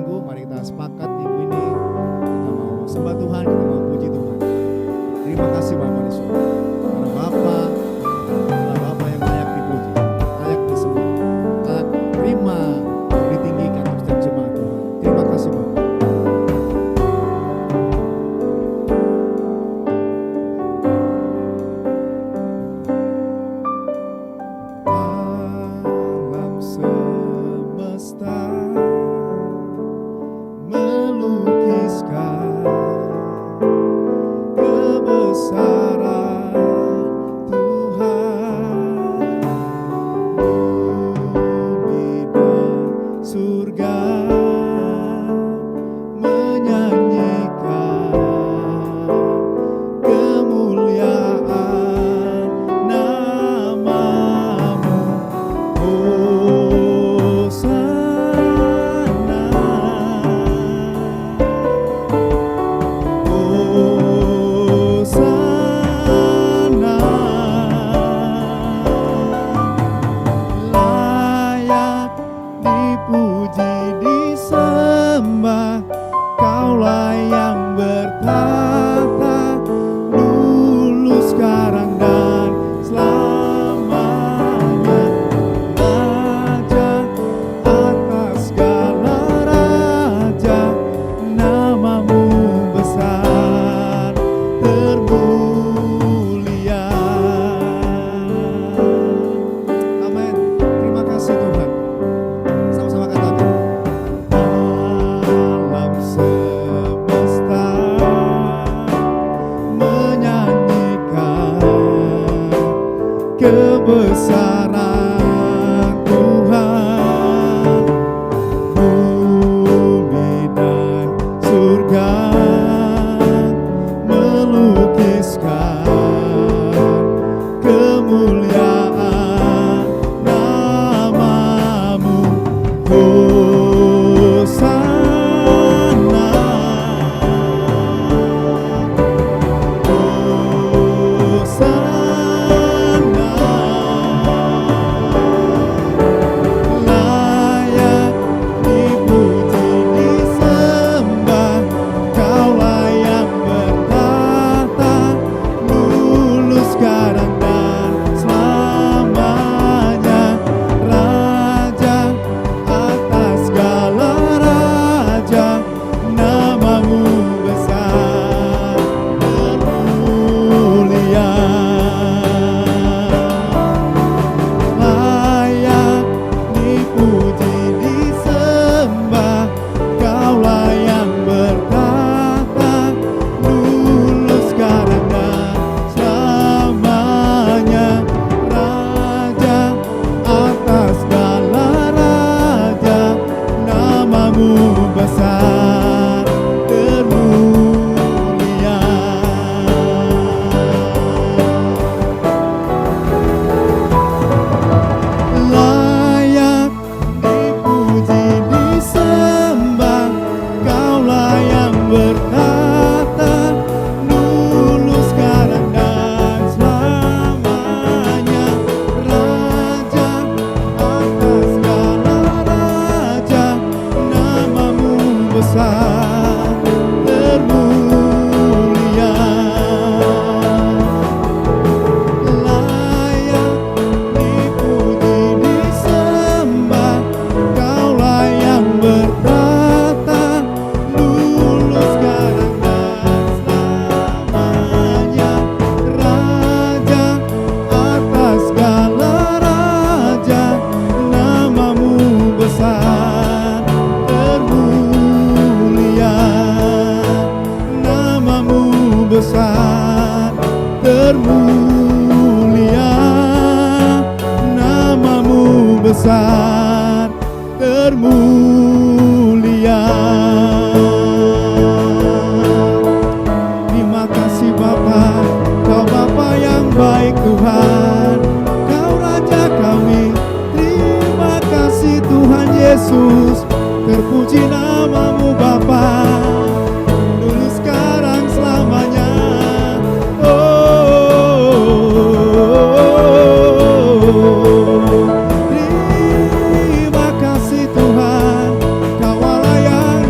minggu, mari kita sepakat minggu ini kita mau sembah Tuhan, kita mau puji Tuhan. Terima kasih Bapa di surga, karena Bapa adalah Bapa yang layak dipuji, layak disembah, layak terima, ditinggikan untuk setiap jemaat Tuhan. Terima kasih Bapa. Alam semesta melukiskan kebesaran Tuhan, bumi dan surga menyanyikan kemuliaan namamu. Hosana, Hosana, layak dipuji disembah, Kaulah yang bertata dulu sekarang dan selamanya, Raja atas segala raja, namamu besar termulia. Amin. Terima kasih Tuhan. Sama-sama katakan. Alam semesta menyanyikan kebesaran Tuhan, bumi dan surga melukiskan kemuliaan namamu. Hosana, Hosana, layak dipuji disembah, Kaulah yang bertata dulu sekarang dan selamanya, Raja atas segala raja, namamu besar termulia. Layak dipuji disembah, Kaulah yang bertata dulu sekarang dan selamanya, Raja atas segala raja, namamu besar termulia. Layak dipuji disembah, Kaulah yang bertata dulu sekarang dan selamanya, Raja atas segala raja, namamu besar termulia. Layak dipuji disembah, Kaulah yang bertata dulu sekarang dan selamanya, Raja atas segala raja, namamu besar termulia. Namamu besar termulia, namamu besar termulia. Terima kasih Bapa, Kau Bapa yang baik Tuhan, Kau Raja kami. Terima kasih Tuhan Yesus, terpuji namamu Bapa, dulu sekarang selamanya. Terima kasih Tuhan, Kaulah yang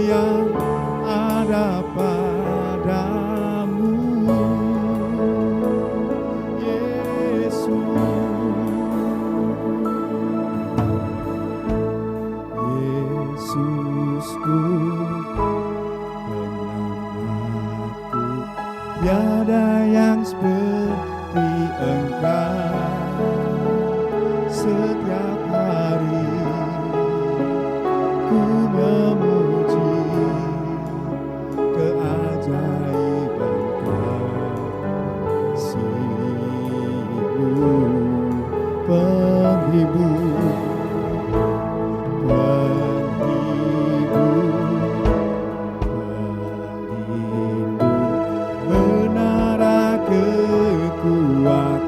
yang ada padamu, Yesus. Yesusku, penyelamatku, tiada yang seperti Engkau. Setiap hari ku memuji keajaiban kasih-Mu, penghibur, pelindung, menara kekuatan,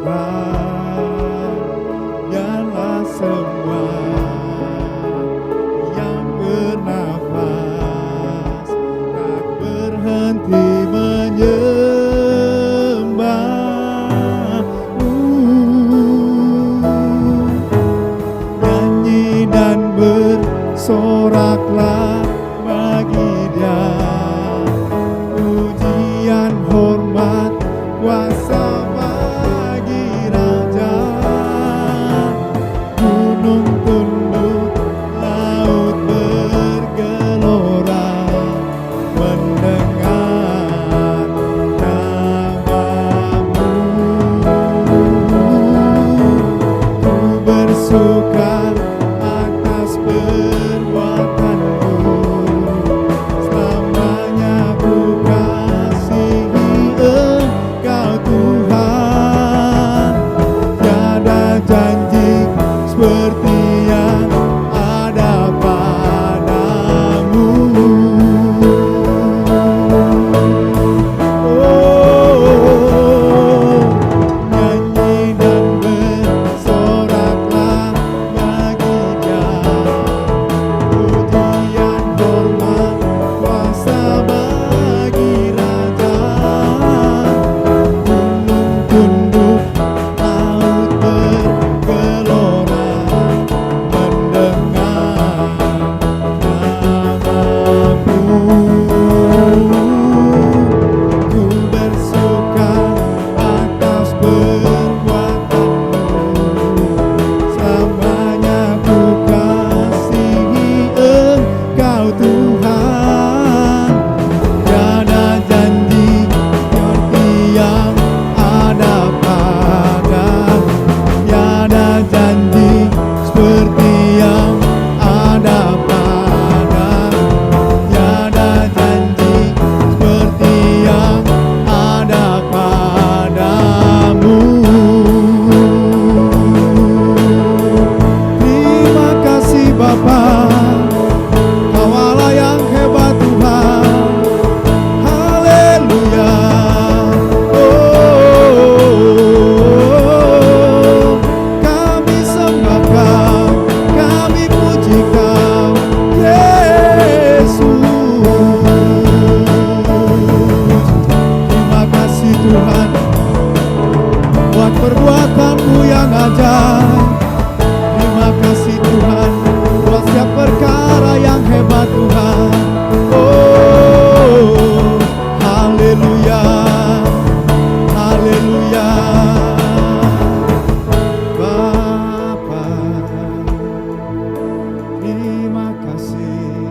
biarlah semua yang bernafas tak berhenti menyembah-Mu. Nyanyi dan bersoraklah bagi Dia, pujian, hormat, kuasa bagi Raja. Gunung tunduk, laut bergelora, mendengar nama-Mu. Ku bersuka atas perbuatan-Mu, selamanya ku kasihi Engkau Tuhan. Tiada janji seperti yang ada padamu. Oh, nyanyi dan bersoraklah bagi Dia, pujian, hormat, kuasa bagi Raja. Gunung tunduk, laut bergelora, mendengar nama-Mu. Ku bersuka atas perbuatan-Mu, selamanya ku kasihi Engkau Tuhan. Tiada janji seperti yang ada padamu, tiada janji seperti yang ada padamu, tiada janji seperti yang ada padamu. Terima kasih Bapa, Kau Allah yang hebat Tuhan. Haleluya. Oh, kami sembah Kau, kami puji Kau, Yesus. Terima kasih Tuhan buat perbuatan-Mu yang ajaib. Terima kasih Tuhan buat setiap perkara yang hebat Tuhan. Oh, haleluya, haleluya. Bapa, terima kasih.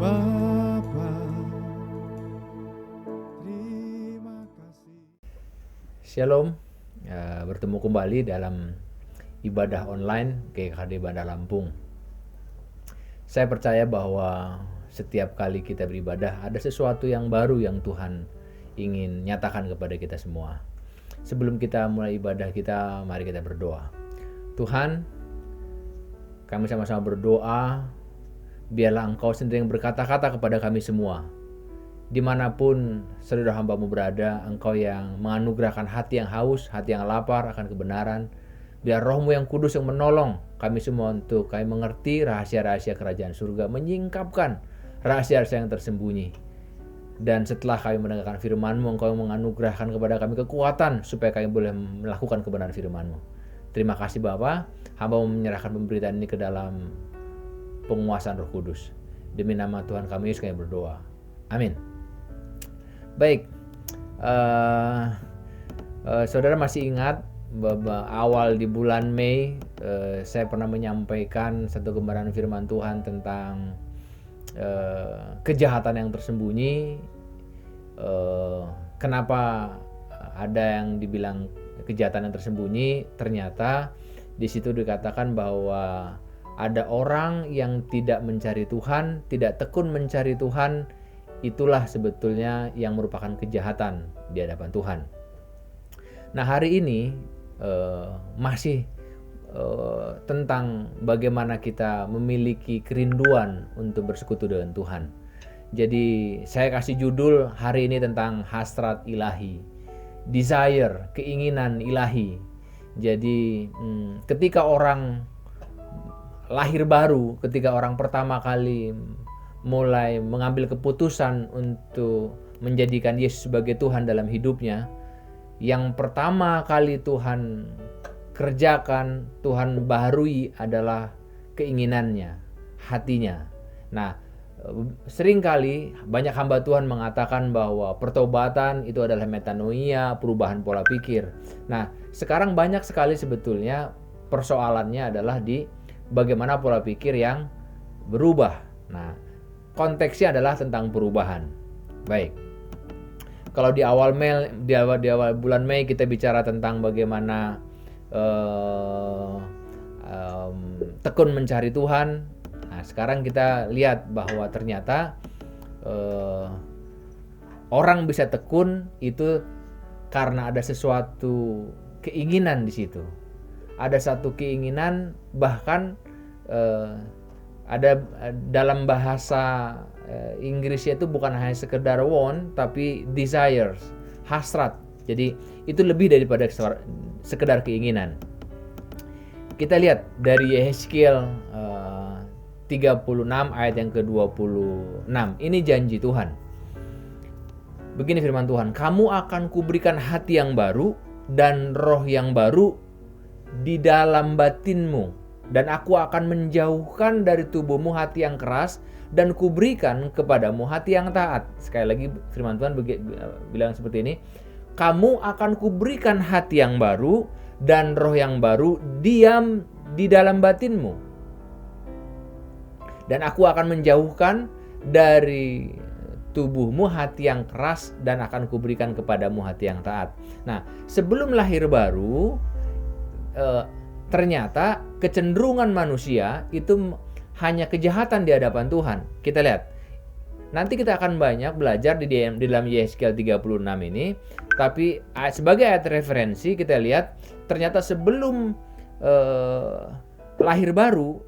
Bapa, terima kasih. Shalom, bertemu kembali dalam ibadah online GKD Bandar Lampung. Saya percaya bahwa setiap kali kita beribadah ada sesuatu yang baru yang Tuhan ingin nyatakan kepada kita semua. Sebelum kita mulai ibadah kita, mari kita berdoa. Tuhan, kami sama-sama berdoa, biarlah Engkau sendiri yang berkata-kata kepada kami semua. Dimanapun saudara hamba-Mu berada, Engkau yang menganugerahkan hati yang haus, hati yang lapar akan kebenaran. Biar Roh-Mu yang kudus yang menolong kami semua untuk kami mengerti rahasia-rahasia kerajaan surga, menyingkapkan rahasia-rahasia yang tersembunyi. Dan setelah kami mendengarkan firman-Mu, Engkau yang menganugerahkan kepada kami kekuatan supaya kami boleh melakukan kebenaran firman-Mu. Terima kasih Bapa, hamba-Mu menyerahkan pemberitaan ini ke dalam penguasaan Roh Kudus. Demi nama Tuhan kami Yesus kami berdoa. Amin. Baik, saudara masih ingat awal di bulan Mei saya pernah menyampaikan satu gambaran firman Tuhan tentang kejahatan yang tersembunyi. Kenapa ada yang dibilang kejahatan yang tersembunyi? Ternyata di situ dikatakan bahwa ada orang yang tidak mencari Tuhan, tidak tekun mencari Tuhan, itulah sebetulnya yang merupakan kejahatan di hadapan Tuhan. Nah, hari ini masih tentang bagaimana kita memiliki kerinduan untuk bersekutu dengan Tuhan. Jadi saya kasih judul hari ini tentang hasrat ilahi, desire, keinginan ilahi. Jadi ketika orang lahir baru, ketika orang pertama kali mulai mengambil keputusan untuk menjadikan Yesus sebagai Tuhan dalam hidupnya, yang pertama kali Tuhan kerjakan, Tuhan baharui adalah keinginannya, hatinya. Nah, seringkali banyak hamba Tuhan mengatakan bahwa pertobatan itu adalah metanoia, perubahan pola pikir. Nah, sekarang banyak sekali sebetulnya persoalannya adalah di bagaimana pola pikir yang berubah. Nah, konteksnya adalah tentang perubahan. Baik. Kalau di awal bulan Mei kita bicara tentang bagaimana tekun mencari Tuhan. Nah, sekarang kita lihat bahwa ternyata orang bisa tekun itu karena ada sesuatu keinginan di situ. Ada satu keinginan, bahkan ada dalam bahasa Inggrisnya itu bukan hanya sekedar want, tapi desires, hasrat. Jadi itu lebih daripada sekedar keinginan. Kita lihat dari Yeskiel 36 ayat yang ke-26. Ini janji Tuhan. Begini firman Tuhan, "Kamu akan kuberikan hati yang baru dan roh yang baru di dalam batinmu, dan aku akan menjauhkan dari tubuhmu hati yang keras dan kuberikan kepadamu hati yang taat." Sekali lagi firman Tuhan bilang seperti ini, "Kamu akan kuberikan hati yang baru dan roh yang baru diam di dalam batinmu, dan aku akan menjauhkan dari tubuhmu hati yang keras dan akan kuberikan kepadamu hati yang taat." Nah, sebelum lahir baru, ternyata kecenderungan manusia itu hanya kejahatan di hadapan Tuhan. Kita lihat. Nanti kita akan banyak belajar di dalam Yeskiel 36 ini. Tapi sebagai ayat referensi kita lihat ternyata sebelum lahir baru,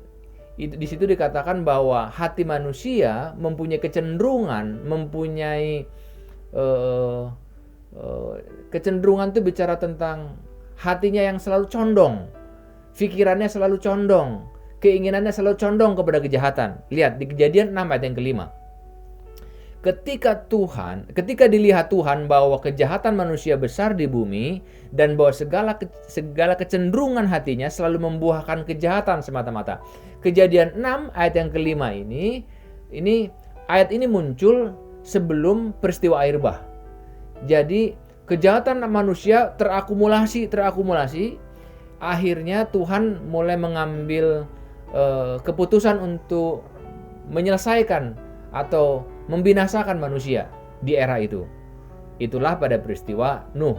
di situ dikatakan bahwa hati manusia mempunyai kecenderungan, kecenderungan itu bicara tentang hatinya yang selalu condong, pikirannya selalu condong, keinginannya selalu condong kepada kejahatan. Lihat di Kejadian 6 ayat yang ke-5. Ketika dilihat Tuhan bahwa kejahatan manusia besar di bumi dan bahwa segala kecenderungan hatinya selalu membuahkan kejahatan semata-mata. Kejadian 6 ayat yang ke-5 ayat ini muncul sebelum peristiwa air bah. Jadi kejahatan manusia terakumulasi. Akhirnya Tuhan mulai mengambil keputusan untuk menyelesaikan atau membinasakan manusia di era itu. Itulah pada peristiwa Nuh.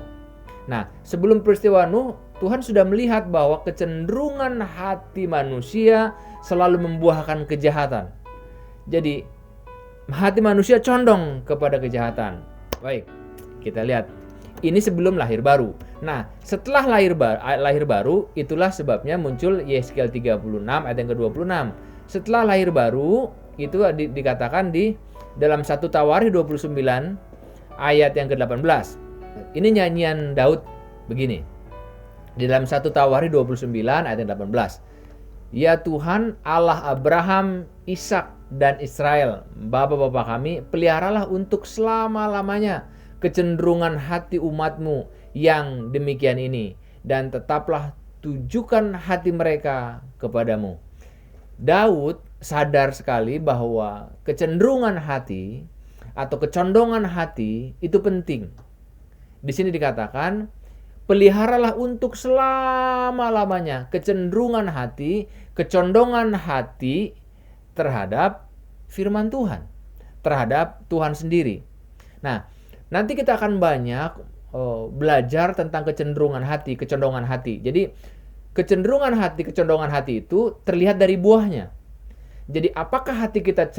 Nah, sebelum peristiwa Nuh, Tuhan sudah melihat bahwa kecenderungan hati manusia selalu membuahkan kejahatan. Jadi, hati manusia condong kepada kejahatan. Baik, kita lihat. Ini sebelum lahir baru. Nah, setelah lahir baru, itulah sebabnya muncul Yeskiel 36 ayat yang ke-26. Setelah lahir baru, itu dikatakan di dalam 1 Tawarikh 29 ayat yang ke-18. Ini nyanyian Daud begini. Di dalam 1 Tawarikh 29 ayat yang ke-18. "Ya Tuhan Allah Abraham, Ishak dan Israel, bapa-bapa kami, peliharalah untuk selama-lamanya kecenderungan hati umatmu yang demikian ini, dan tetaplah tujukan hati mereka kepadamu." Daud sadar sekali bahwa kecenderungan hati atau kecondongan hati itu penting. Di sini dikatakan, peliharalah untuk selama-lamanya kecenderungan hati, kecondongan hati terhadap firman Tuhan, terhadap Tuhan sendiri. Nah, nanti kita akan banyak belajar tentang kecenderungan hati, kecondongan hati. Jadi, kecenderungan hati, kecondongan hati itu terlihat dari buahnya. Jadi, apakah hati kita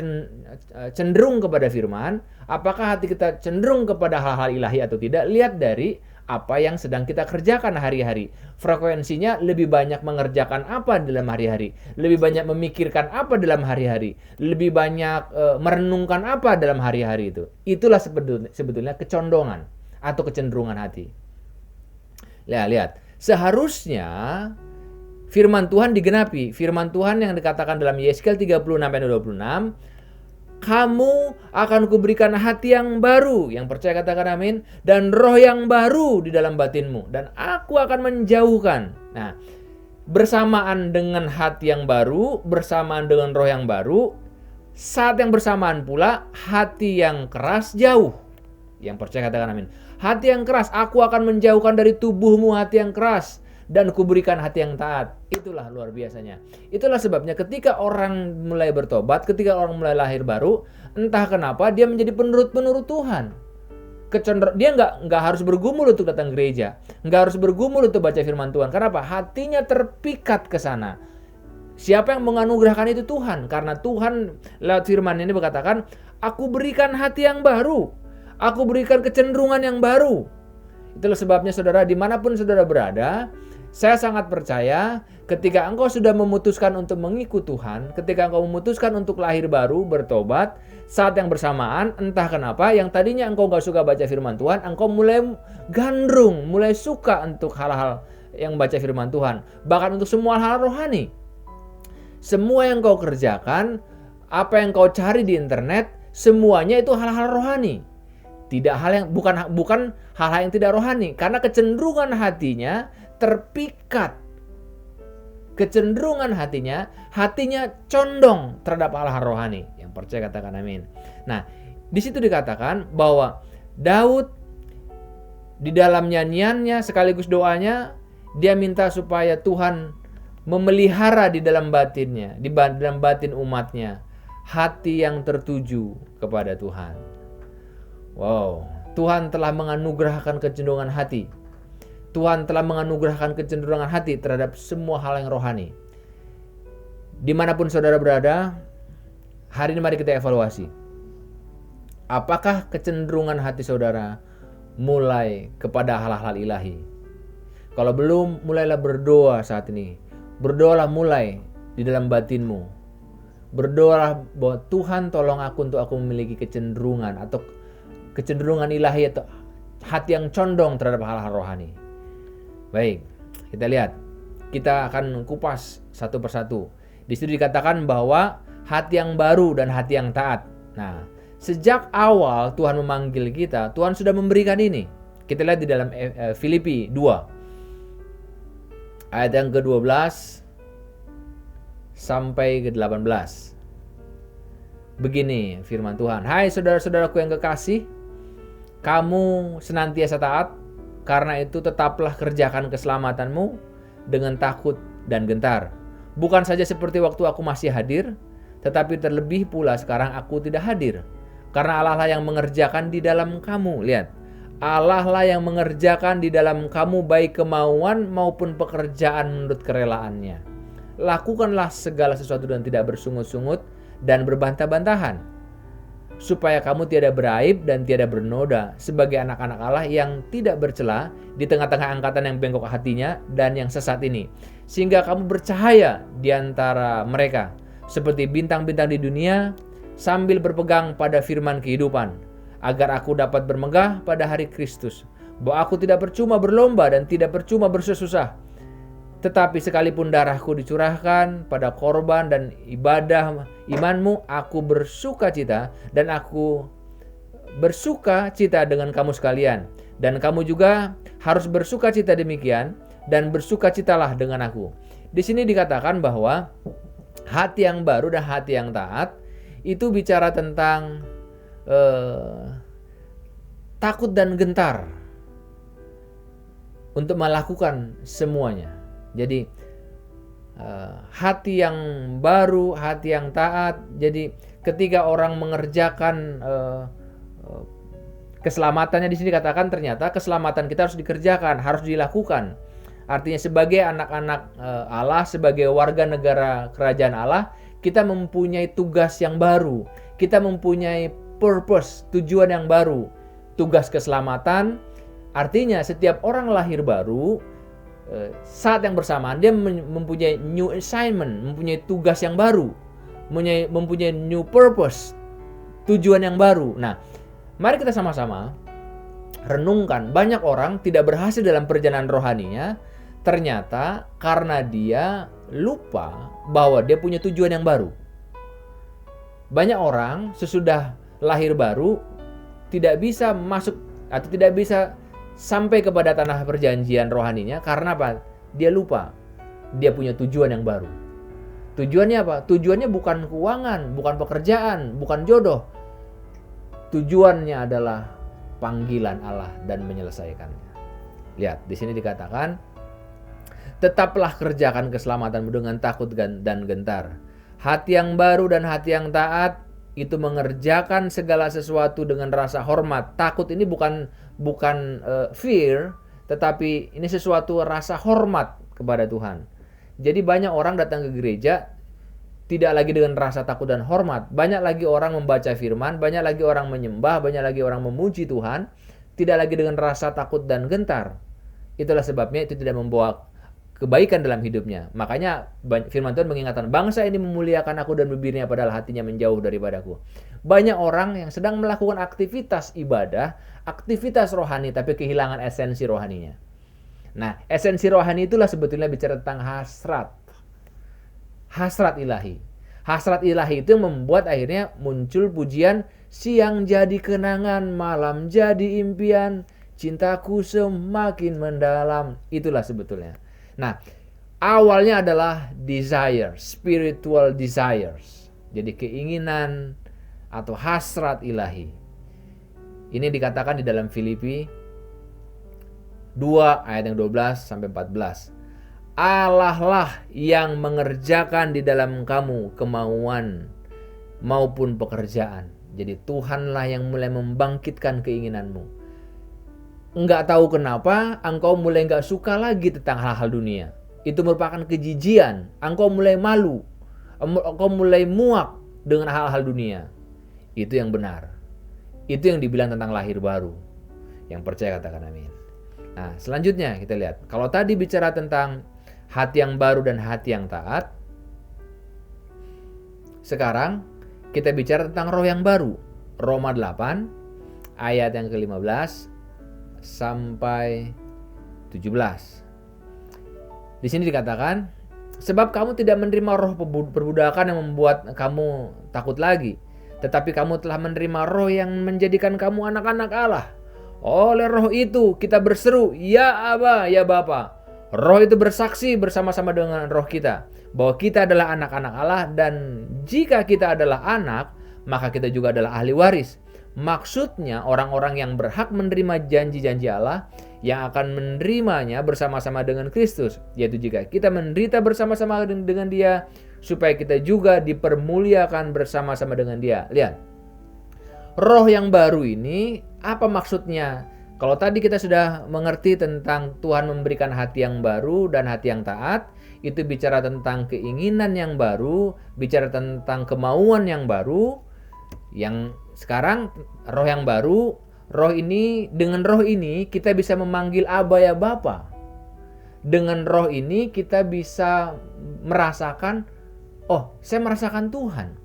cenderung kepada firman? Apakah hati kita cenderung kepada hal-hal ilahi atau tidak? Lihat dari apa yang sedang kita kerjakan hari-hari. Frekuensinya lebih banyak mengerjakan apa dalam hari-hari, lebih banyak memikirkan apa dalam hari-hari, lebih banyak merenungkan apa dalam hari-hari itu. Itulah sebetulnya kecondongan atau kecenderungan hati. Lihat, seharusnya firman Tuhan digenapi. Firman Tuhan yang dikatakan dalam Yeskel 36-26, kamu akan kuberikan hati yang baru, yang percaya katakan amin, dan roh yang baru di dalam batinmu, dan aku akan menjauhkan. Nah, bersamaan dengan hati yang baru, bersamaan dengan roh yang baru, saat yang bersamaan pula hati yang keras jauh. Yang percaya katakan amin. Hati yang keras, aku akan menjauhkan dari tubuhmu hati yang keras, dan kuberikan hati yang taat. Itulah luar biasanya. Itulah sebabnya ketika orang mulai bertobat, ketika orang mulai lahir baru, entah kenapa dia menjadi penurut Tuhan. Dia nggak harus bergumul untuk datang gereja, nggak harus bergumul untuk baca firman Tuhan. Kenapa? Hatinya terpikat ke sana. Siapa yang menganugerahkan itu? Tuhan. Karena Tuhan lewat firman ini berkatakan, aku berikan hati yang baru, aku berikan kecenderungan yang baru. Itulah sebabnya saudara, dimanapun saudara berada, saya sangat percaya ketika engkau sudah memutuskan untuk mengikut Tuhan, ketika engkau memutuskan untuk lahir baru, bertobat, saat yang bersamaan, entah kenapa, yang tadinya engkau gak suka baca firman Tuhan, engkau mulai gandrung, mulai suka untuk hal-hal yang baca firman Tuhan. Bahkan untuk semua hal rohani. Semua yang kau kerjakan, apa yang kau cari di internet, semuanya itu hal-hal rohani. Tidak hal yang bukan hal-hal yang tidak rohani, karena kecenderungan hatinya terpikat. Kecenderungan hatinya condong terhadap hal-hal rohani. Yang percaya katakan amin. Nah, di situ dikatakan bahwa Daud di dalam nyanyiannya sekaligus doanya, dia minta supaya Tuhan memelihara di dalam batinnya, di dalam batin umatnya, hati yang tertuju kepada Tuhan. Wow, Tuhan telah menganugerahkan kecenderungan hati. Tuhan telah menganugerahkan kecenderungan hati terhadap semua hal yang rohani. Dimanapun saudara berada, hari ini mari kita evaluasi. Apakah kecenderungan hati saudara mulai kepada hal-hal ilahi? Kalau belum, mulailah berdoa saat ini. Berdoalah mulai di dalam batinmu. Berdoalah bahwa Tuhan tolong aku untuk aku memiliki kecenderungan atau kecenderungan ilahi atau hati yang condong terhadap hal-hal rohani. Baik, kita lihat. Kita akan kupas satu persatu. Di situ dikatakan bahwa hati yang baru dan hati yang taat. Nah, sejak awal Tuhan memanggil kita, Tuhan sudah memberikan ini. Kita lihat di dalam Filipi 2. Ayat yang ke-12 sampai ke-18. Begini firman Tuhan. Hai saudara-saudaraku yang kekasih, kamu senantiasa taat, karena itu tetaplah kerjakan keselamatanmu dengan takut dan gentar. Bukan saja seperti waktu aku masih hadir, tetapi terlebih pula sekarang aku tidak hadir. Karena Allah lah yang mengerjakan di dalam kamu. Lihat, Allah lah yang mengerjakan di dalam kamu baik kemauan maupun pekerjaan menurut kerelaannya. Lakukanlah segala sesuatu dan tidak bersungut-sungut dan berbantah-bantahan, supaya kamu tiada beraib dan tiada bernoda sebagai anak-anak Allah yang tidak bercela di tengah-tengah angkatan yang bengkok hatinya dan yang sesat ini, sehingga kamu bercahaya di antara mereka seperti bintang-bintang di dunia, sambil berpegang pada firman kehidupan, agar aku dapat bermegah pada hari Kristus, bahwa aku tidak percuma berlomba dan tidak percuma bersusah, tetapi sekalipun darahku dicurahkan pada korban dan ibadah imanmu, aku bersuka cita dan aku bersuka cita dengan kamu sekalian. Dan kamu juga harus bersuka cita demikian dan bersuka citalah dengan aku. Di sini dikatakan bahwa hati yang baru dan hati yang taat itu bicara tentang takut dan gentar untuk melakukan semuanya. Jadi hati yang baru, hati yang taat. Jadi ketika orang mengerjakan keselamatannya, di sini dikatakan ternyata keselamatan kita harus dikerjakan, harus dilakukan. Artinya sebagai anak-anak Allah, sebagai warga negara kerajaan Allah, kita mempunyai tugas yang baru. Kita mempunyai purpose, tujuan yang baru. Tugas keselamatan, artinya setiap orang lahir baru, saat yang bersamaan dia mempunyai new assignment, mempunyai tugas yang baru, mempunyai new purpose, tujuan yang baru. Nah, mari kita sama-sama renungkan, banyak orang tidak berhasil dalam perjalanan rohaninya ternyata karena dia lupa bahwa dia punya tujuan yang baru. Banyak orang sesudah lahir baru tidak bisa masuk atau tidak bisa sampai kepada tanah perjanjian rohaninya karena apa? Dia lupa dia punya tujuan yang baru. Tujuannya apa? Tujuannya bukan keuangan, bukan pekerjaan, bukan jodoh. Tujuannya adalah panggilan Allah dan menyelesaikannya. Lihat, di sini dikatakan, tetaplah kerjakan keselamatanmu dengan takut dan gentar. Hati yang baru dan hati yang taat itu mengerjakan segala sesuatu dengan rasa hormat. Takut ini bukan fear, tetapi ini sesuatu rasa hormat kepada Tuhan. Jadi banyak orang datang ke gereja tidak lagi dengan rasa takut dan hormat. Banyak lagi orang membaca firman, banyak lagi orang menyembah, banyak lagi orang memuji Tuhan, tidak lagi dengan rasa takut dan gentar. Itulah sebabnya itu tidak membawa kebaikan dalam hidupnya. Makanya firman Tuhan mengingatkan, bangsa ini memuliakan aku dan bibirnya padahal hatinya menjauh daripadaku. Banyak orang yang sedang melakukan aktivitas ibadah, aktivitas rohani, tapi kehilangan esensi rohaninya. Nah, esensi rohani itulah sebetulnya bicara tentang hasrat. Hasrat ilahi. Hasrat ilahi itu membuat akhirnya muncul pujian, siang jadi kenangan, malam jadi impian, cintaku semakin mendalam. Itulah sebetulnya. Nah, awalnya adalah desire, spiritual desires. Jadi keinginan atau hasrat ilahi. Ini dikatakan di dalam Filipi 2 ayat yang 12 sampai 14. Allah lah yang mengerjakan di dalam kamu kemauan maupun pekerjaan. Jadi Tuhanlah yang mulai membangkitkan keinginanmu. Enggak tahu kenapa engkau mulai enggak suka lagi tentang hal-hal dunia. Itu merupakan kejijian. Engkau mulai malu. Engkau mulai muak dengan hal-hal dunia. Itu yang benar. Itu yang dibilang tentang lahir baru. Yang percaya katakan amin. Nah, selanjutnya kita lihat. Kalau tadi bicara tentang hati yang baru dan hati yang taat, sekarang kita bicara tentang roh yang baru. Roma 8 ayat yang ke-15 sampai 17. Di sini dikatakan, sebab kamu tidak menerima roh perbudakan yang membuat kamu takut lagi, tetapi kamu telah menerima roh yang menjadikan kamu anak-anak Allah. Oleh roh itu kita berseru, ya Aba, ya Bapa. Roh itu bersaksi bersama-sama dengan roh kita bahwa kita adalah anak-anak Allah, dan jika kita adalah anak, maka kita juga adalah ahli waris. Maksudnya orang-orang yang berhak menerima janji-janji Allah yang akan menerimanya bersama-sama dengan Kristus, yaitu jika kita menderita bersama-sama dengan Dia, supaya kita juga dipermuliakan bersama-sama dengan Dia. Lihat, roh yang baru ini apa maksudnya? Kalau tadi kita sudah mengerti tentang Tuhan memberikan hati yang baru dan hati yang taat, itu bicara tentang keinginan yang baru, bicara tentang kemauan yang baru. Yang sekarang roh yang baru, roh ini, dengan roh ini kita bisa memanggil Aba ya Bapa. Dengan roh ini kita bisa merasakan, oh saya merasakan Tuhan.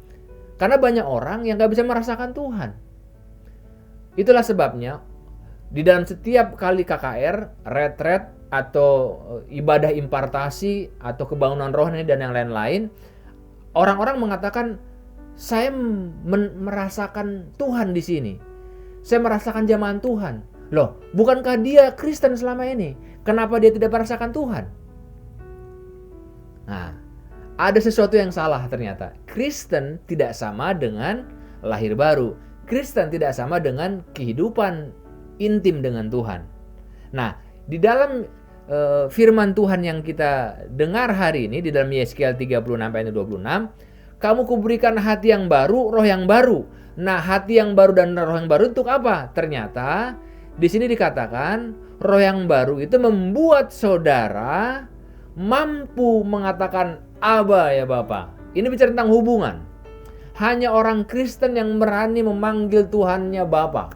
Karena banyak orang yang gak bisa merasakan Tuhan. Itulah sebabnya di dalam setiap kali KKR, retret, atau ibadah impartasi, atau kebangunan rohani dan yang lain-lain, orang-orang mengatakan, saya merasakan Tuhan di sini. Saya merasakan jamahan Tuhan. Loh, bukankah dia Kristen selama ini? Kenapa dia tidak merasakan Tuhan? Nah, ada sesuatu yang salah ternyata. Kristen tidak sama dengan lahir baru. Kristen tidak sama dengan kehidupan intim dengan Tuhan. Nah, di dalam firman Tuhan yang kita dengar hari ini, di dalam Yeskiel 36 ayat 26, kamu kuberikan hati yang baru, roh yang baru. Nah, hati yang baru dan roh yang baru untuk apa? Ternyata di sini dikatakan roh yang baru itu membuat saudara mampu mengatakan Aba ya Bapa. Ini bicara tentang hubungan. Hanya orang Kristen yang berani memanggil Tuhannya Bapa.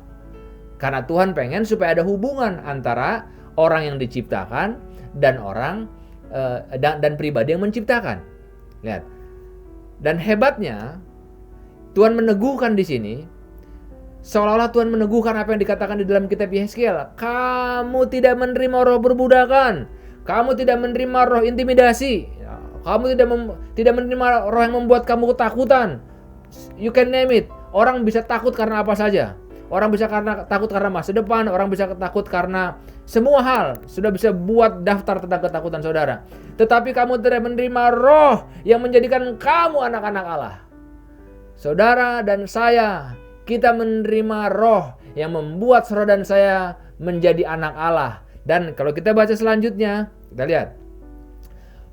Karena Tuhan pengen supaya ada hubungan antara orang yang diciptakan dan orang dan pribadi yang menciptakan. Lihat. Dan hebatnya Tuhan meneguhkan di sini, seolah-olah Tuhan meneguhkan apa yang dikatakan di dalam kitab Yeskiel. Kamu tidak menerima roh perbudakan, kamu tidak menerima roh intimidasi, kamu tidak menerima roh yang membuat kamu ketakutan. You can name it. Orang bisa takut karena apa saja. Orang bisa takut karena masa depan, orang bisa takut karena semua hal. Sudah bisa buat daftar tentang ketakutan saudara. Tetapi kamu tidak menerima roh yang menjadikan kamu anak-anak Allah. Saudara dan saya, kita menerima roh yang membuat saudara dan saya menjadi anak Allah. Dan kalau kita baca selanjutnya, kita lihat.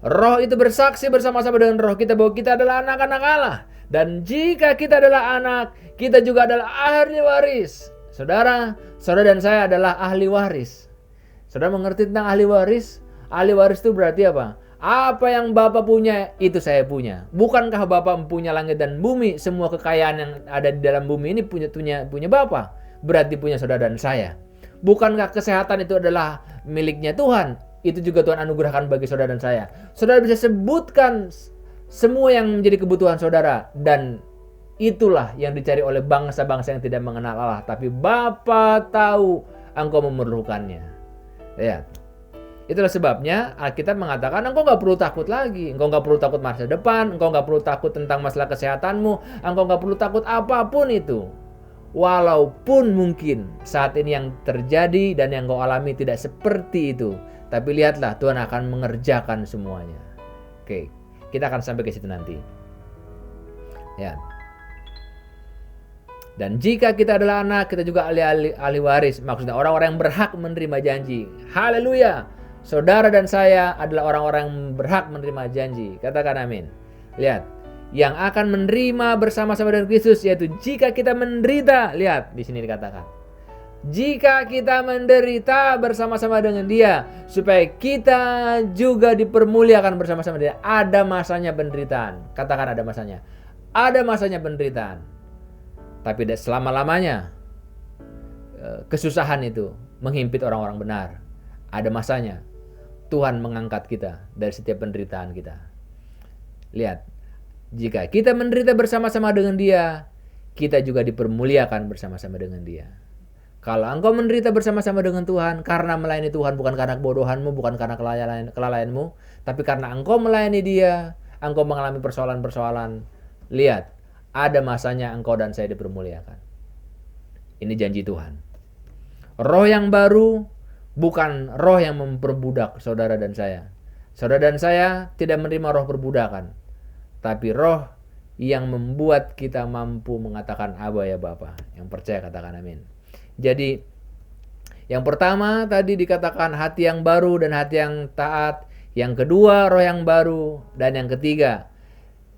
Roh itu bersaksi bersama-sama dengan roh kita bahwa kita adalah anak-anak Allah. Dan jika kita adalah anak, kita juga adalah ahli waris. Saudara dan saya adalah ahli waris. Saudara mengerti tentang ahli waris? Ahli waris itu berarti apa? Apa yang Bapa punya, itu saya punya. Bukankah Bapa mempunyai langit dan bumi? Semua kekayaan yang ada di dalam bumi ini punya Bapa. Berarti punya saudara dan saya. Bukankah kesehatan itu adalah miliknya Tuhan? Itu juga Tuhan anugerahkan bagi saudara dan saya. Saudara bisa sebutkan semua yang menjadi kebutuhan saudara, dan itulah yang dicari oleh bangsa-bangsa yang tidak mengenal Allah. Tapi Bapa tahu engkau memerlukannya. Lihat. Itulah sebabnya Alkitab mengatakan engkau gak perlu takut lagi. Engkau gak perlu takut masa depan. Engkau gak perlu takut tentang masalah kesehatanmu. Engkau gak perlu takut apapun itu. Walaupun mungkin saat ini yang terjadi dan yang kau alami tidak seperti itu. Tapi lihatlah, Tuhan akan mengerjakan semuanya. Oke. Kita akan sampai ke situ nanti. Ya. Dan jika kita adalah anak, kita juga ahli waris. Maksudnya orang-orang yang berhak menerima janji. Haleluya. Saudara dan saya adalah orang-orang yang berhak menerima janji. Katakan amin. Lihat. Yang akan menerima bersama-sama dengan Kristus, yaitu jika kita menderita. Lihat, di sini dikatakan. Jika kita menderita bersama-sama dengan Dia, supaya kita juga dipermuliakan bersama-sama Dia. Ada masanya penderitaan. Katakan ada masanya. Ada masanya penderitaan. Tapi tidak selama-lamanya kesusahan itu menghimpit orang-orang benar. Ada masanya. Tuhan mengangkat kita dari setiap penderitaan kita. Lihat. Jika kita menderita bersama-sama dengan Dia, kita juga dipermuliakan bersama-sama dengan Dia. Kalau engkau menderita bersama-sama dengan Tuhan karena melayani Tuhan, bukan karena kebodohanmu, bukan karena kelalaianmu, tapi karena engkau melayani Dia, engkau mengalami persoalan-persoalan. Lihat, ada masanya engkau dan saya dipermuliakan. Ini janji Tuhan. Roh yang baru bukan roh yang memperbudak saudara dan saya. Saudara dan saya tidak menerima roh perbudakan, tapi roh yang membuat kita mampu mengatakan Aba ya Bapa. Yang percaya katakan amin. Jadi yang pertama tadi dikatakan hati yang baru dan hati yang taat. Yang kedua roh yang baru. Dan yang ketiga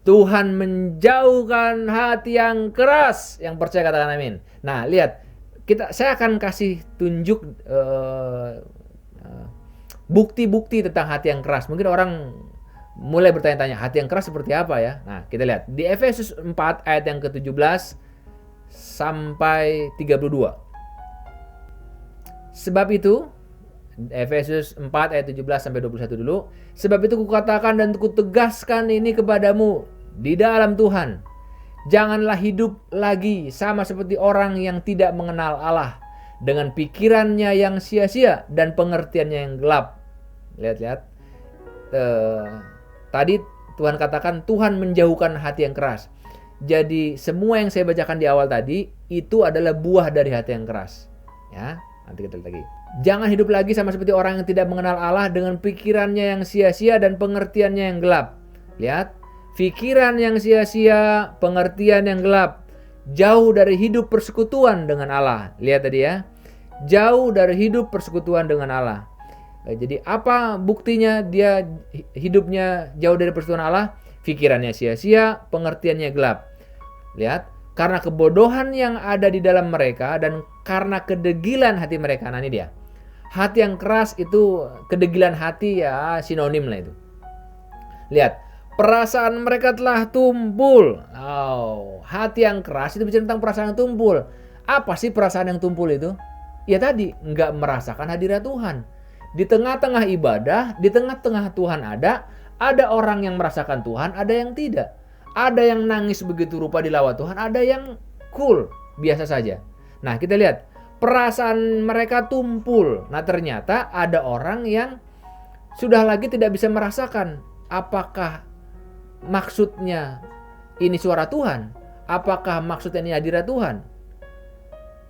Tuhan menjauhkan hati yang keras. Yang percaya katakan amin. Nah lihat, saya akan kasih tunjuk bukti-bukti tentang hati yang keras. Mungkin orang mulai bertanya-tanya, hati yang keras seperti apa ya? Nah kita lihat di Efesus 4 ayat yang ke-17 sampai 32. Sebab itu, Efesus 4 ayat 17 sampai 21 dulu. Sebab itu kukatakan dan kutegaskan ini kepadamu di dalam Tuhan. Janganlah hidup lagi sama seperti orang yang tidak mengenal Allah, dengan pikirannya yang sia-sia dan pengertiannya yang gelap. Lihat-lihat. Tadi Tuhan katakan Tuhan menjauhkan hati yang keras. Jadi semua yang saya bacakan di awal tadi itu adalah buah dari hati yang keras. Ya. Nanti kita lihat lagi. Jangan hidup lagi sama seperti orang yang tidak mengenal Allah, dengan pikirannya yang sia-sia dan pengertiannya yang gelap. Lihat. pikiran yang sia-sia, pengertian yang gelap, jauh dari hidup persekutuan dengan Allah. Lihat tadi ya, jauh dari hidup persekutuan dengan Allah. Jadi apa buktinya dia hidupnya jauh dari persekutuan Allah? Pikirannya sia-sia, pengertiannya gelap. Lihat, karena kebodohan yang ada di dalam mereka dan karena kedegilan hati mereka. Nah ini dia. Hati yang keras itu, kedegilan hati ya sinonim lah itu. Lihat, perasaan mereka telah tumpul. Hati yang keras itu bicara tentang perasaan yang tumpul. Apa sih perasaan yang tumpul itu? Ya tadi, nggak merasakan hadirat Tuhan. Di tengah-tengah ibadah, di tengah-tengah Tuhan ada orang yang merasakan Tuhan, ada yang tidak. Ada yang nangis begitu rupa di lawat Tuhan, ada yang cool, biasa saja. Nah kita lihat, perasaan mereka tumpul. Nah ternyata ada orang yang sudah lagi tidak bisa merasakan apakah maksudnya ini suara Tuhan, apakah maksudnya ini hadirat Tuhan.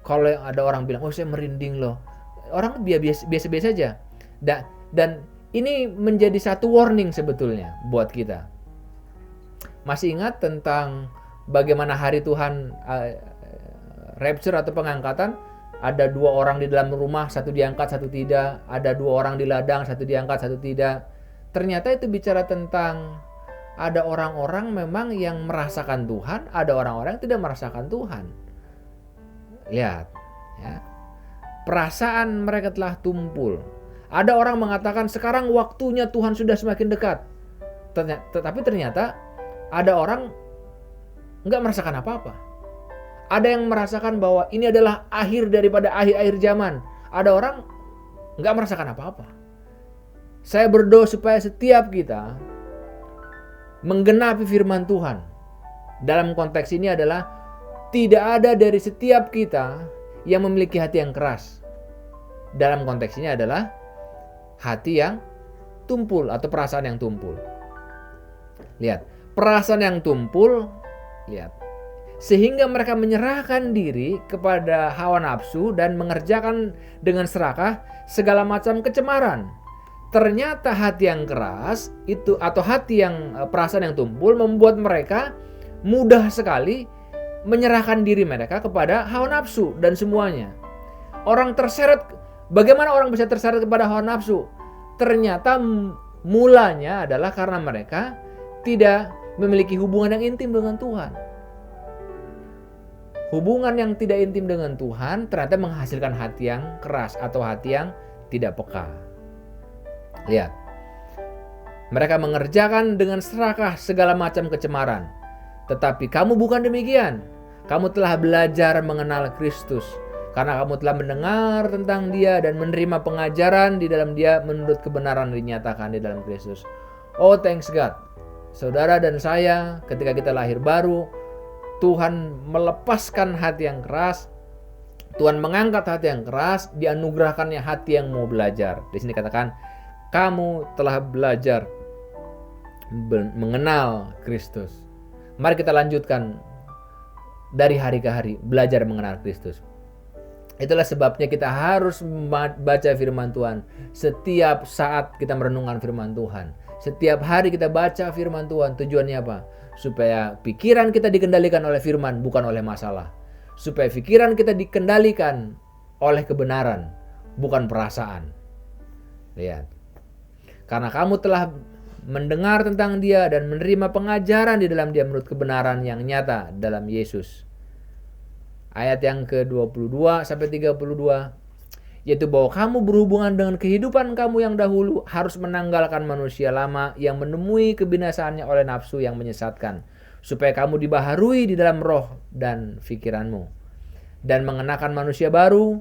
Kalau ada orang bilang, oh saya merinding loh, orang biasa-biasa saja. Dan ini menjadi satu warning sebetulnya buat kita. Masih ingat tentang bagaimana hari Tuhan rapture atau pengangkatan? Ada 2 orang di dalam rumah, satu diangkat, satu tidak. Ada 2 orang di ladang, satu diangkat, satu tidak. Ternyata itu bicara tentang ada orang-orang memang yang merasakan Tuhan, ada orang-orang yang tidak merasakan Tuhan. Lihat, ya. Perasaan mereka telah tumpul. Ada orang mengatakan sekarang waktunya Tuhan sudah semakin dekat. Tetapi ternyata ada orang nggak merasakan apa-apa. Ada yang merasakan bahwa ini adalah akhir daripada akhir-akhir zaman. Ada orang nggak merasakan apa-apa. Saya berdoa supaya setiap kita menggenapi firman Tuhan. Dalam konteks ini adalah tidak ada dari setiap kita yang memiliki hati yang keras. Dalam konteks ini adalah hati yang tumpul atau perasaan yang tumpul. Lihat, perasaan yang tumpul, lihat. Sehingga mereka menyerahkan diri kepada hawa nafsu dan mengerjakan dengan serakah segala macam kecemaran. Ternyata hati yang keras itu atau hati yang perasaan yang tumpul membuat mereka mudah sekali menyerahkan diri mereka kepada hawa nafsu dan semuanya. Orang terseret, bagaimana orang bisa terseret kepada hawa nafsu? Ternyata mulanya adalah karena mereka tidak memiliki hubungan yang intim dengan Tuhan. Hubungan yang tidak intim dengan Tuhan ternyata menghasilkan hati yang keras atau hati yang tidak peka. Lihat, mereka mengerjakan dengan serakah segala macam kecemaran. Tetapi kamu bukan demikian. Kamu telah belajar mengenal Kristus. Karena kamu telah mendengar tentang Dia dan menerima pengajaran di dalam Dia menurut kebenaran dinyatakan di dalam Kristus. Oh, thanks God. Saudara dan saya, ketika kita lahir baru, Tuhan melepaskan hati yang keras. Tuhan mengangkat hati yang keras, dianugerahkannya hati yang mau belajar. Di sini katakan, kamu telah belajar mengenal Kristus. Mari kita lanjutkan dari hari ke hari, belajar mengenal Kristus. Itulah sebabnya kita harus baca firman Tuhan. Setiap saat kita merenungkan firman Tuhan. Setiap hari kita baca firman Tuhan. Tujuannya apa? Supaya pikiran kita dikendalikan oleh firman, bukan oleh masalah. Supaya pikiran kita dikendalikan oleh kebenaran, bukan perasaan. Lihat. Karena kamu telah mendengar tentang Dia dan menerima pengajaran di dalam Dia menurut kebenaran yang nyata dalam Yesus. Ayat yang ke-22 sampai 32, yaitu bahwa kamu berhubungan dengan kehidupan kamu yang dahulu harus menanggalkan manusia lama yang menemui kebinasaannya oleh nafsu yang menyesatkan, supaya kamu dibaharui di dalam roh dan pikiranmu, dan mengenakan manusia baru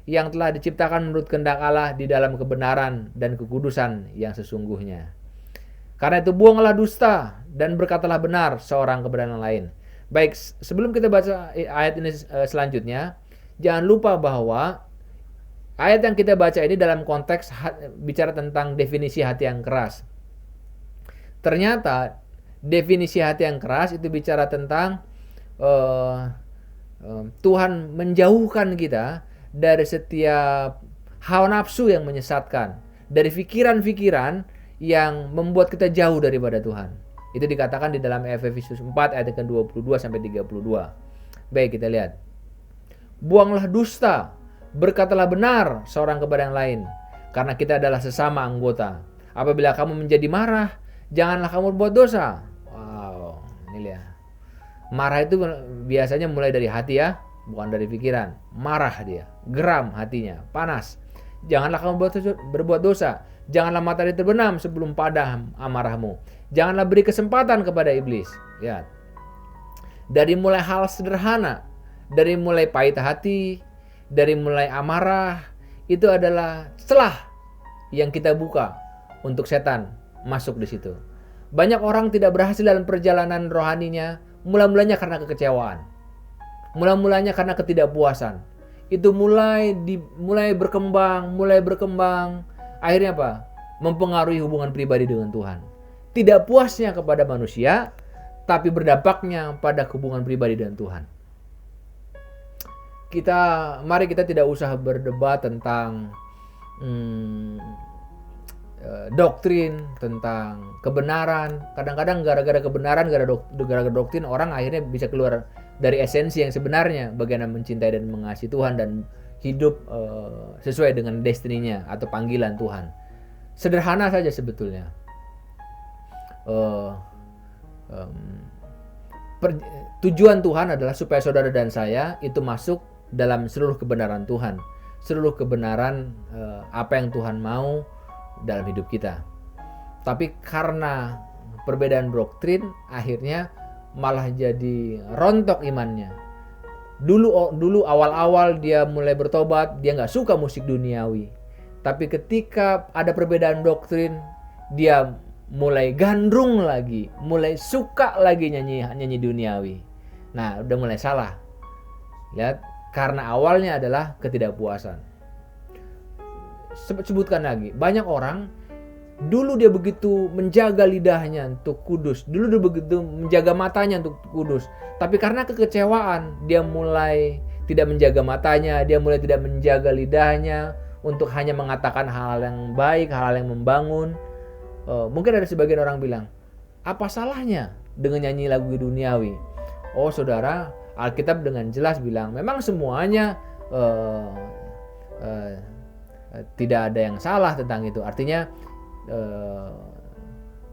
yang telah diciptakan menurut kehendak Allah di dalam kebenaran dan kekudusan yang sesungguhnya. Karena itu buanglah dusta dan berkatalah benar seorang kepada yang lain. Baik, sebelum kita baca ayat ini selanjutnya, jangan lupa bahwa ayat yang kita baca ini dalam konteks bicara tentang definisi hati yang keras. Ternyata definisi hati yang keras itu bicara tentang Tuhan menjauhkan kita dari setiap hawa nafsu yang menyesatkan, dari pikiran-pikiran yang membuat kita jauh daripada Tuhan. Itu dikatakan di dalam Efesus 4 ayat ke-22 sampai 32. Baik, kita lihat. Buanglah dusta, berkatalah benar seorang kepada yang lain, karena kita adalah sesama anggota. Apabila kamu menjadi marah, janganlah kamu berbuat dosa. Wow, ini lihat. Marah itu biasanya mulai dari hati ya, bukan dari pikiran. Marah dia, geram hatinya, panas. Janganlah kamu berbuat dosa. Janganlah matahari terbenam sebelum padam amarahmu. Janganlah beri kesempatan kepada iblis. Ya. Dari mulai hal sederhana, dari mulai pahit hati, dari mulai amarah, itu adalah celah yang kita buka untuk setan masuk di situ. Banyak orang tidak berhasil dalam perjalanan rohaninya, mula-mulanya karena kekecewaan. Mula-mulanya karena ketidakpuasan. Itu mulai berkembang, akhirnya apa? Mempengaruhi hubungan pribadi dengan Tuhan. Tidak puasnya kepada manusia, tapi berdampaknya pada hubungan pribadi dengan Tuhan. Mari kita tidak usah berdebat tentang doktrin, tentang kebenaran. Kadang-kadang gara-gara kebenaran, gara-gara doktrin, orang akhirnya bisa keluar dari esensi yang sebenarnya, bagaimana mencintai dan mengasihi Tuhan dan hidup sesuai dengan destininya atau panggilan Tuhan. Sederhana saja sebetulnya. Tujuan Tuhan adalah supaya saudara dan saya itu masuk dalam seluruh kebenaran Tuhan, seluruh kebenaran apa yang Tuhan mau dalam hidup kita. Tapi karena perbedaan doktrin, akhirnya malah jadi rontok imannya. Dulu awal-awal dia mulai bertobat, dia nggak suka musik duniawi. Tapi ketika ada perbedaan doktrin, dia mulai gandrung lagi, mulai suka lagi nyanyi duniawi. Nah, udah mulai salah. Lihat, karena awalnya adalah ketidakpuasan. Sebutkan lagi, banyak orang dulu dia begitu menjaga lidahnya untuk kudus, dulu dia begitu menjaga matanya untuk kudus, tapi karena kekecewaan dia mulai tidak menjaga matanya, dia mulai tidak menjaga lidahnya untuk hanya mengatakan hal-hal yang baik, hal-hal yang membangun. Mungkin ada sebagian orang bilang, apa salahnya dengan nyanyi lagu duniawi? Oh saudara, Alkitab dengan jelas bilang memang semuanya tidak ada yang salah tentang itu. Artinya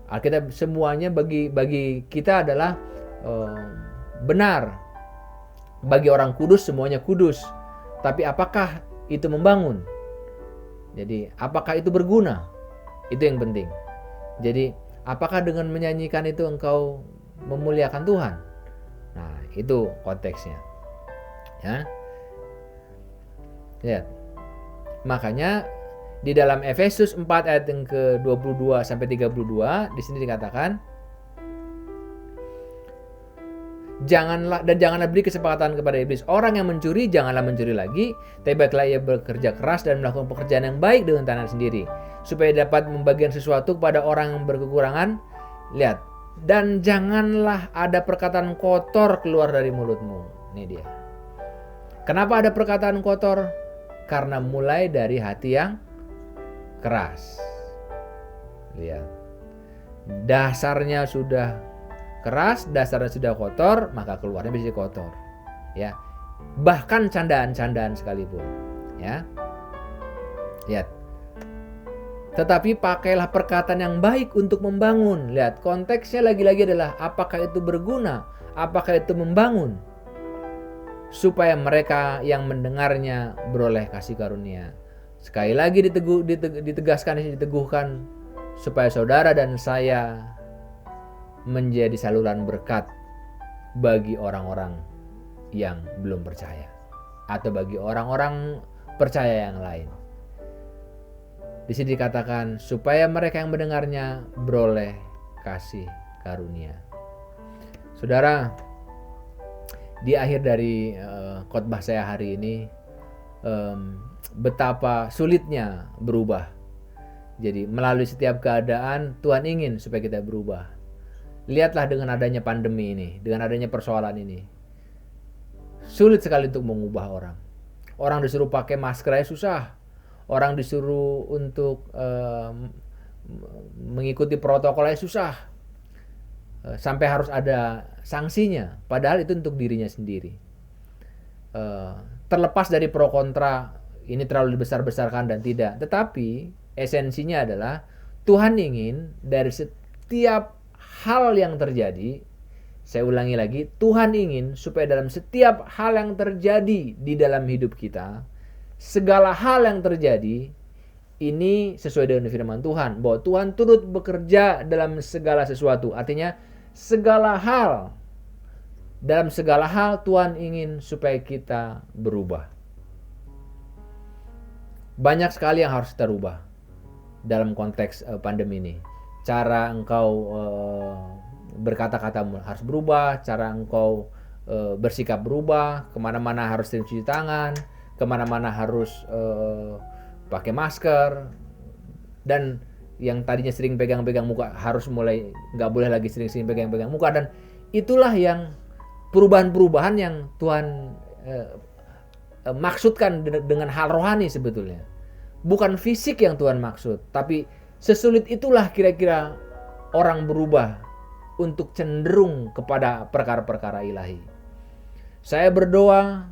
Alkitab semuanya bagi kita adalah benar. Bagi orang kudus semuanya kudus. Tapi apakah itu membangun? Jadi apakah itu berguna? Itu yang penting. Jadi apakah dengan menyanyikan itu engkau memuliakan Tuhan? Nah, itu konteksnya. Ya. Lihat. Makanya di dalam Efesus 4 ayat yang ke-22 sampai 32 di sini dikatakan, janganlah beri kesempatan kepada iblis. Orang yang mencuri janganlah mencuri lagi, tapi baiklah ia bekerja keras dan melakukan pekerjaan yang baik dengan tangan sendiri, supaya dapat membagikan sesuatu kepada orang yang berkekurangan. Lihat, dan janganlah ada perkataan kotor keluar dari mulutmu. Ini dia. Kenapa ada perkataan kotor? Karena mulai dari hati yang keras. Lihat. Dasarnya sudah keras, dasarnya sudah kotor, maka keluarnya bisa kotor. Ya. Bahkan candaan-candaan sekalipun. Ya. Lihat. Tetapi pakailah perkataan yang baik untuk membangun. Lihat, konteksnya lagi-lagi adalah apakah itu berguna, apakah itu membangun, supaya mereka yang mendengarnya beroleh kasih karunia. Sekali lagi diteguhkan supaya saudara dan saya menjadi saluran berkat bagi orang-orang yang belum percaya atau bagi orang-orang percaya yang lain. Di sini dikatakan supaya mereka yang mendengarnya beroleh kasih karunia. Saudara, di akhir dari khotbah saya hari ini, betapa sulitnya berubah. Jadi melalui setiap keadaan Tuhan ingin supaya kita berubah. Lihatlah dengan adanya pandemi ini, dengan adanya persoalan ini, sulit sekali untuk mengubah orang. Orang disuruh pakai masker aja susah. Orang disuruh untuk mengikuti protokol aja susah. sampai harus ada sanksinya, padahal itu untuk dirinya sendiri. Terlepas dari pro kontra ini terlalu dibesar-besarkan dan tidak, tetapi esensinya adalah Tuhan ingin dari setiap hal yang terjadi, saya ulangi lagi, Tuhan ingin supaya dalam setiap hal yang terjadi di dalam hidup kita, segala hal yang terjadi ini sesuai dengan firman Tuhan, bahwa Tuhan turut bekerja dalam segala sesuatu. Artinya dalam segala hal Tuhan ingin supaya kita berubah. Banyak sekali yang harus kita rubah dalam konteks pandemi ini. Cara engkau berkata-kata harus berubah, cara engkau bersikap berubah, kemana-mana harus cuci tangan, kemana-mana harus pakai masker, dan yang tadinya sering pegang-pegang muka harus mulai nggak boleh lagi sering-sering pegang-pegang muka. Dan itulah yang perubahan-perubahan yang Tuhan maksudkan dengan hal rohani sebetulnya. Bukan fisik yang Tuhan maksud, tapi sesulit itulah kira-kira orang berubah untuk cenderung kepada perkara-perkara ilahi. Saya berdoa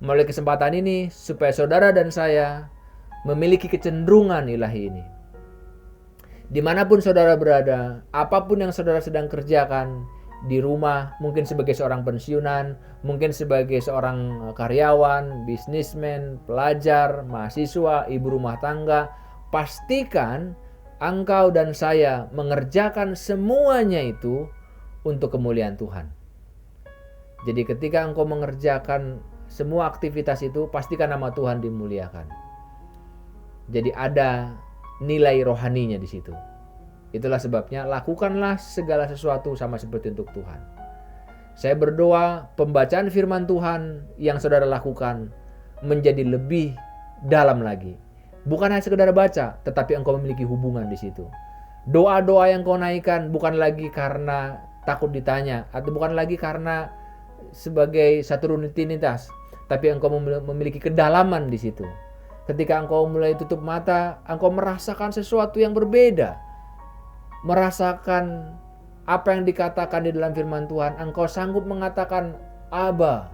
melalui kesempatan ini supaya saudara dan saya memiliki kecenderungan ilahi ini. Dimanapun saudara berada, apapun yang saudara sedang kerjakan, di rumah, mungkin sebagai seorang pensiunan, mungkin sebagai seorang karyawan, bisnismen, pelajar, mahasiswa, ibu rumah tangga, pastikan engkau dan saya mengerjakan semuanya itu untuk kemuliaan Tuhan. Jadi ketika engkau mengerjakan semua aktivitas itu, pastikan nama Tuhan dimuliakan. Jadi ada nilai rohaninya di situ. Itulah sebabnya lakukanlah segala sesuatu sama seperti untuk Tuhan. Saya berdoa pembacaan firman Tuhan yang saudara lakukan menjadi lebih dalam lagi. Bukan hanya sekedar baca, tetapi engkau memiliki hubungan di situ. Doa-doa yang kau naikkan bukan lagi karena takut ditanya, atau bukan lagi karena sebagai satu rutinitas, tapi engkau memiliki kedalaman di situ. Ketika engkau mulai tutup mata, engkau merasakan sesuatu yang berbeda. Merasakan apa yang dikatakan di dalam firman Tuhan, engkau sanggup mengatakan Aba,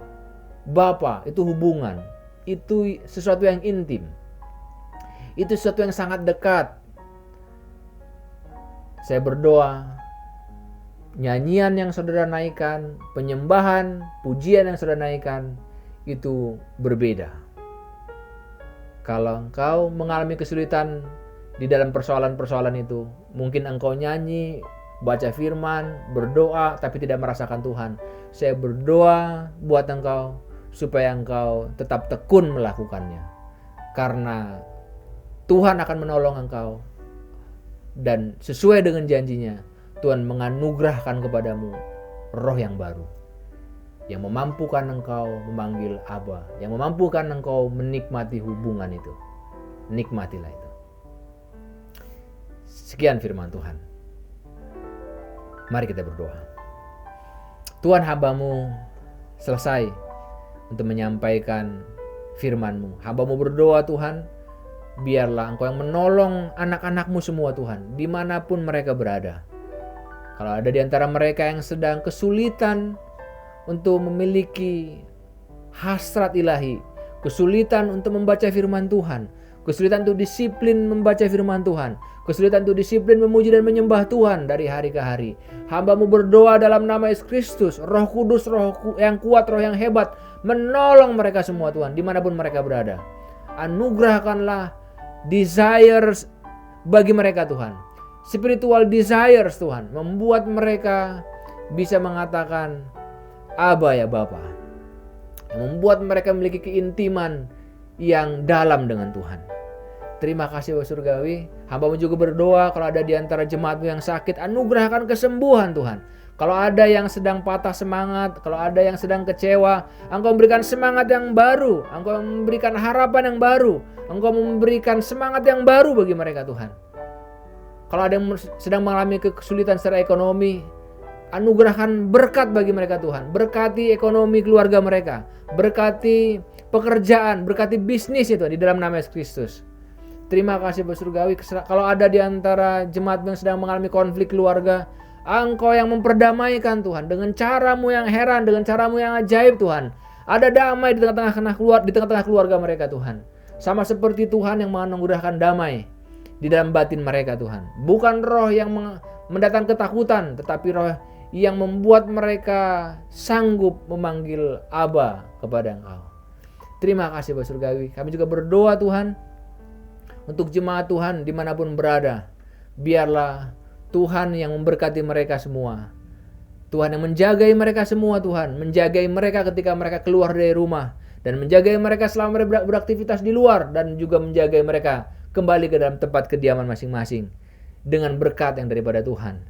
Bapa, itu hubungan. Itu sesuatu yang intim. Itu sesuatu yang sangat dekat. Saya berdoa, nyanyian yang saudara naikkan, penyembahan, pujian yang saudara naikkan, itu berbeda. Kalau engkau mengalami kesulitan di dalam persoalan-persoalan itu, mungkin engkau nyanyi, baca firman, berdoa, tapi tidak merasakan Tuhan. Saya berdoa buat engkau supaya engkau tetap tekun melakukannya. Karena Tuhan akan menolong engkau. Dan sesuai dengan janjinya, Tuhan menganugerahkan kepadamu roh yang baru. Yang memampukan engkau memanggil Aba. Yang memampukan engkau menikmati hubungan itu. Nikmatilah itu. Sekian firman Tuhan. Mari kita berdoa. Tuhan, hamba-Mu selesai untuk menyampaikan firman-Mu. Hamba-Mu berdoa Tuhan, biarlah Engkau yang menolong anak-anak-Mu semua Tuhan, dimanapun mereka berada. Kalau ada di antara mereka yang sedang kesulitan untuk memiliki hasrat ilahi, kesulitan untuk membaca firman Tuhan, kesulitan untuk disiplin membaca firman Tuhan, kesulitan untuk disiplin memuji dan menyembah Tuhan dari hari ke hari. Hamba-Mu berdoa dalam nama Yesus Kristus, Roh Kudus, Roh yang kuat, Roh yang hebat, menolong mereka semua Tuhan, dimanapun mereka berada. Anugerahkanlah desires bagi mereka Tuhan, spiritual desires Tuhan, membuat mereka bisa mengatakan Aba ya Bapa, membuat mereka memiliki keintiman yang dalam dengan Tuhan. Terima kasih Bapak Surgawi. Hamba-Mu juga berdoa kalau ada di antara jemaat-Mu yang sakit, anugerahkan kesembuhan Tuhan. Kalau ada yang sedang patah semangat, kalau ada yang sedang kecewa, Engkau memberikan semangat yang baru, Engkau memberikan harapan yang baru, Engkau memberikan semangat yang baru bagi mereka Tuhan. Kalau ada yang sedang mengalami kesulitan secara ekonomi, anugerahkan berkat bagi mereka Tuhan. Berkati ekonomi keluarga mereka, berkati pekerjaan, berkati bisnis itu di dalam nama Yesus Kristus. Terima kasih Bapak Surgawi. Kalau ada di antara jemaat yang sedang mengalami konflik keluarga, Engkau yang memperdamaikan Tuhan dengan caramu yang heran, dengan caramu yang ajaib Tuhan. Ada damai di tengah-tengah keluarga mereka Tuhan. Sama seperti Tuhan yang menganugerahkan damai di dalam batin mereka Tuhan. Bukan roh yang mendatangkan ketakutan, tetapi roh yang membuat mereka sanggup memanggil Aba kepada Engkau. Terima kasih Bapa Surgawi. Kami juga berdoa Tuhan untuk jemaat Tuhan dimanapun berada. Biarlah Tuhan yang memberkati mereka semua. Tuhan yang menjagai mereka semua Tuhan. Menjagai mereka ketika mereka keluar dari rumah. Dan menjagai mereka selama mereka beraktivitas di luar. Dan juga menjagai mereka kembali ke dalam tempat kediaman masing-masing. Dengan berkat yang daripada Tuhan.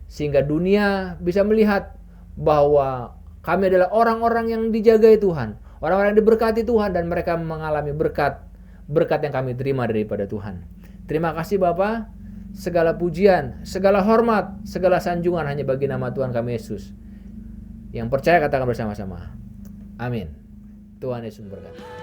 Sehingga dunia bisa melihat bahwa kami adalah orang-orang yang dijagai Tuhan. Orang-orang yang diberkati Tuhan. Dan mereka mengalami berkat yang kami terima daripada Tuhan. Terima kasih Bapa. Segala pujian, segala hormat, segala sanjungan hanya bagi nama Tuhan kami Yesus. Yang percaya katakan bersama-sama. Amin. Tuhan Yesus memberkati.